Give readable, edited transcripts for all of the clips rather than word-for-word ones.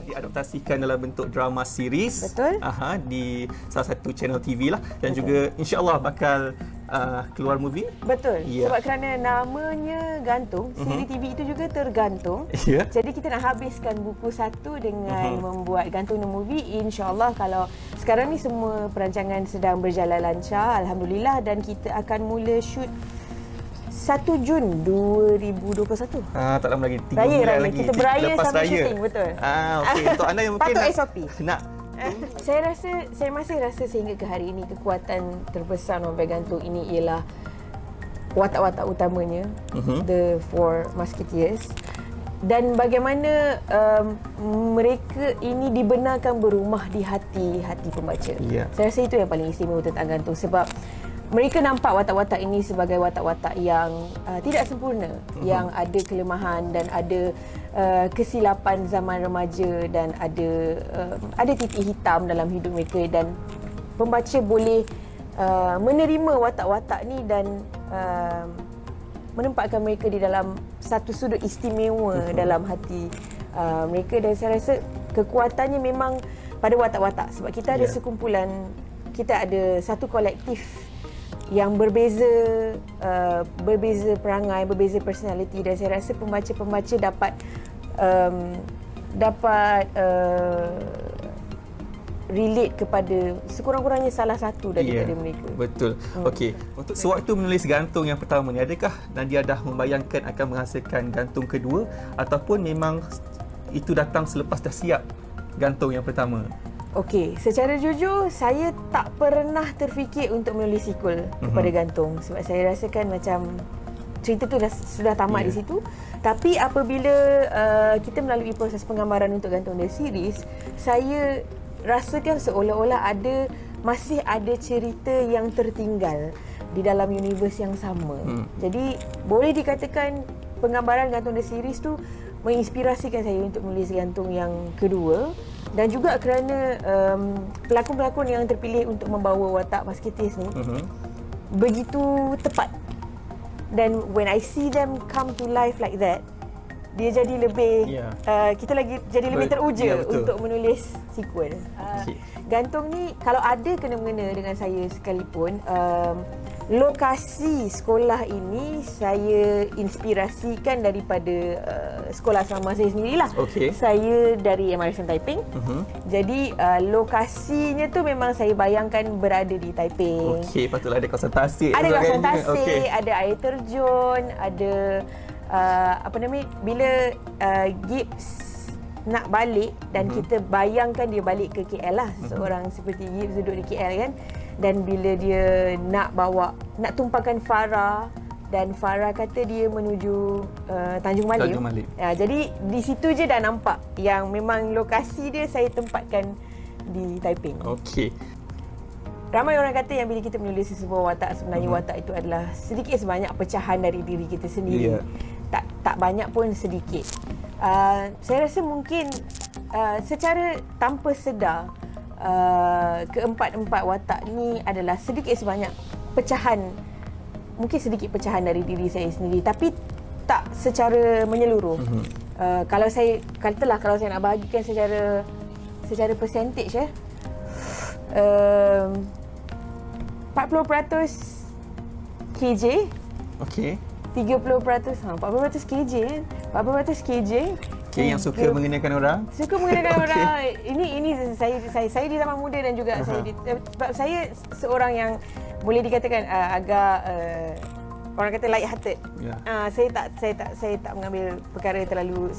diadaptasikan dalam bentuk drama series. Betul. Di salah satu channel TV lah. Dan Betul. juga insya-Allah bakal keluar movie. Betul. Ya. Sebab kerana namanya gantung, siri TV itu juga tergantung. Ya. Jadi kita nak habiskan buku satu dengan membuat gantung the movie. InsyaAllah kalau sekarang ni semua perancangan sedang berjalan lancar, alhamdulillah, dan kita akan mula shoot 1 Jun 2021. Tak lama lagi, 3 Raya, bulan raya. lagi. Kita beraya Lepas sambil raya. syuting, betul. Okey. Untuk anda yang mungkin Patut SOP. nak Saya masih rasa sehingga ke hari ini kekuatan terbesar novel gantung ini ialah watak-watak utamanya, the Four Musketeers, dan bagaimana mereka ini dibenarkan berumah di hati pembaca. Ya. Saya rasa itu yang paling istimewa tentang gantung, sebab mereka nampak watak-watak ini sebagai watak-watak yang tidak sempurna, yang ada kelemahan dan ada kesilapan zaman remaja, dan ada titik hitam dalam hidup mereka, dan pembaca boleh menerima watak-watak ni dan menempatkan mereka di dalam satu sudut istimewa dalam hati mereka. Dan saya rasa kekuatannya memang pada watak-watak, sebab kita ada sekumpulan, kita ada satu kolektif yang berbeza perangai, berbeza personality, dan saya rasa pembaca-pembaca dapat relate kepada sekurang-kurangnya salah satu daripada mereka. Betul. Okey, untuk sewaktu menulis gantung yang pertama ni, adakah Nadia dah membayangkan akan menghasilkan gantung kedua, ataupun memang itu datang selepas dah siap gantung yang pertama? Okey, secara jujur saya tak pernah terfikir untuk menulis sequel kepada gantung, sebab saya rasakan macam cerita tu sudah tamat di situ. Tapi apabila kita melalui proses penggambaran untuk gantung the series, saya rasakan seolah-olah masih ada cerita yang tertinggal di dalam universe yang sama. Jadi boleh dikatakan penggambaran gantung the series tu menginspirasikan saya untuk menulis gantung yang kedua, dan juga kerana pelakon-pelakon yang terpilih untuk membawa watak Musketeers ni begitu tepat. Dan when I see them come to life like that, dia jadi lebih kita lagi jadi lebih teruja untuk menulis sequel. Gantung ni kalau ada kena-mengena dengan saya sekalipun, lokasi sekolah ini saya inspirasikan daripada sekolah asrama saya sendirilah. Saya dari MRSM Taiping. Jadi lokasinya tu memang saya bayangkan berada di Taiping. Patutlah ada kawasan tasik. Ada kawasan tasik, ada air terjun, ada bila Gibbs nak balik dan kita bayangkan dia balik ke KL lah, seorang seperti Gibbs duduk di KL kan, dan bila dia nak tumpahkan Farah, dan Farah kata dia menuju Tanjung Malim. Jadi di situ je dah nampak yang memang lokasi dia saya tempatkan di Taiping. Ramai orang kata yang bila kita menulis sebuah watak, sebenarnya watak itu adalah sedikit sebanyak pecahan dari diri kita sendiri. Tak banyak pun sedikit. Saya rasa mungkin secara tanpa sedar keempat-empat watak ni adalah sedikit sebanyak pecahan, mungkin sedikit pecahan dari diri saya sendiri, tapi tak secara menyeluruh. Kalau saya nak bahagikan secara percentage 40% KJ. 30% 40% KJ kan. 40% KJ. Yang suka mengenakan orang. Orang. Ini saya di zaman muda, dan juga sebab saya seorang yang boleh dikatakan agak orang kata light hearted. Saya tak mengambil perkara terlalu,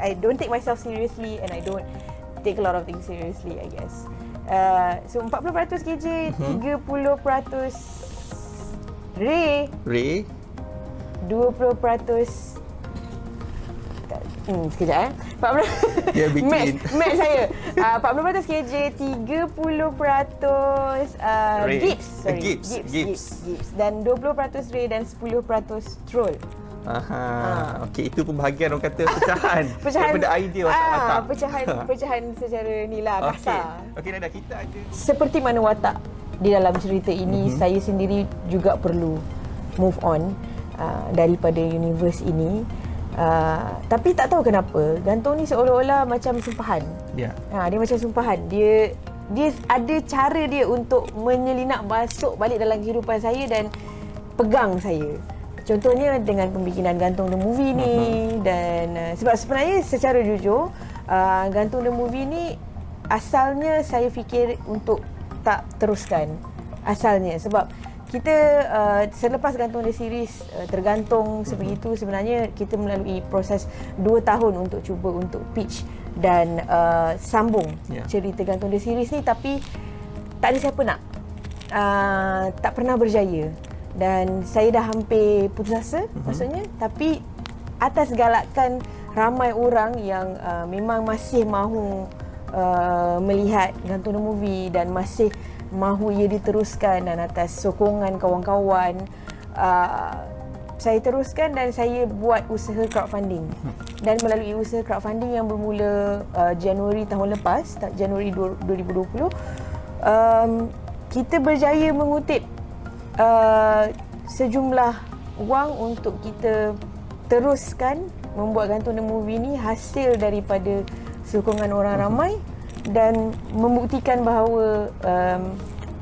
I don't take myself seriously, and I don't take a lot of things seriously, I guess. So 40% KJ, 30% Ray, 20% sekejap 40% Max saya 40% KJ, 30% Gibbs, dan 20% Ray, dan 10% Troll. Itu pembahagian orang kata pecahan daripada idea watak. Pecahan secara nilai kasar. Nada, kita ada seperti mana watak di dalam cerita ini, saya sendiri juga perlu move on daripada universe ini. Tapi tak tahu kenapa gantung ni seolah-olah macam sumpahan. Ya. Dia macam sumpahan. Dia ada cara dia untuk menyelinap masuk balik dalam kehidupan saya dan pegang saya. Contohnya dengan pembikinan Gantung the Movie ni. Dan sebab sebenarnya secara jujur Gantung the Movie ni asalnya saya fikir untuk tak teruskan. Asalnya sebab kita selepas Gantung the Series tergantung sebegitu, sebenarnya kita melalui proses 2 tahun untuk cuba untuk pitch dan sambung cerita Gantung the Series ni, tapi tak ada siapa nak. Tak pernah berjaya. Dan saya dah hampir putus asa maksudnya, tapi atas galakan ramai orang yang memang masih mahu melihat Gantung the Movie dan masih mahu ia diteruskan, dan atas sokongan kawan-kawan saya teruskan dan saya buat usaha crowdfunding. Dan melalui usaha crowdfunding yang bermula Januari tahun lepas, Januari 2020, kita berjaya mengutip sejumlah wang untuk kita teruskan membuat Gantung the Movie ni, hasil daripada sokongan orang ramai dan membuktikan bahawa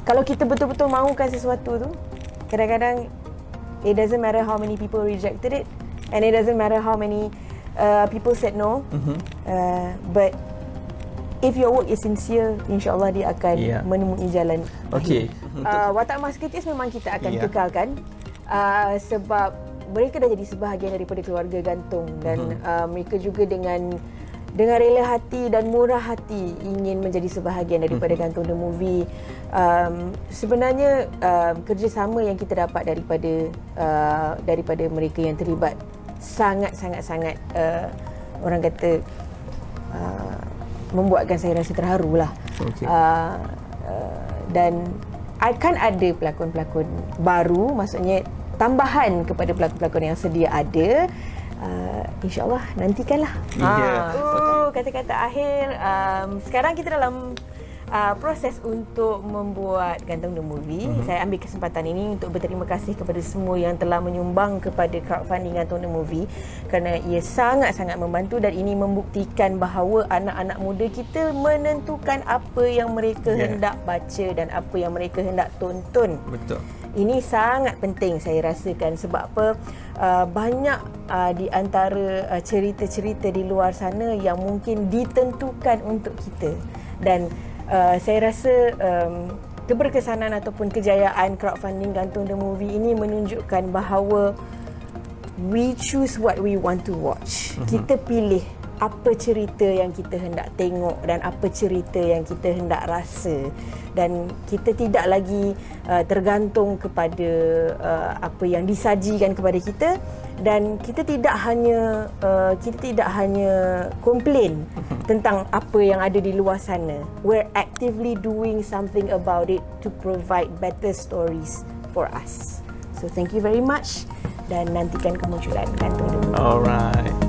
kalau kita betul-betul mahukan sesuatu tu, kadang-kadang it doesn't matter how many people rejected it and it doesn't matter how many people said no, but if your work is sincere, insyaAllah dia akan menemui jalan. Okey. Watak Mas Kritis memang kita akan kekalkan sebab mereka dah jadi sebahagian daripada keluarga Gantung, dan mereka juga dengan rela hati dan murah hati ingin menjadi sebahagian daripada Gantung the Movie. Sebenarnya kerjasama yang kita dapat daripada mereka yang terlibat sangat orang kata membuatkan saya rasa terharu lah. Dan akan ada pelakon-pelakon baru, maksudnya tambahan kepada pelakon-pelakon yang sedia ada. InsyaAllah nantikanlah. Kata-kata akhir, sekarang kita dalam proses untuk membuat Gantung the Movie. Saya ambil kesempatan ini untuk berterima kasih kepada semua yang telah menyumbang kepada crowdfunding Gantung the Movie, kerana ia sangat-sangat membantu dan ini membuktikan bahawa anak-anak muda kita menentukan apa yang mereka hendak baca dan apa yang mereka hendak tonton. Betul. Ini sangat penting saya rasakan, sebab apa, banyak di antara cerita-cerita di luar sana yang mungkin ditentukan untuk kita, dan saya rasa keberkesanan ataupun kejayaan crowdfunding Gantung the Movie ini menunjukkan bahawa we choose what we want to watch. Kita pilih apa cerita yang kita hendak tengok dan apa cerita yang kita hendak rasa, dan kita tidak lagi tergantung kepada apa yang disajikan kepada kita, dan kita tidak hanya komplain tentang apa yang ada di luar sana. We're actively doing something about it to provide better stories for us. So thank you very much dan nantikan kemunculan Gantung the Movie. Alright.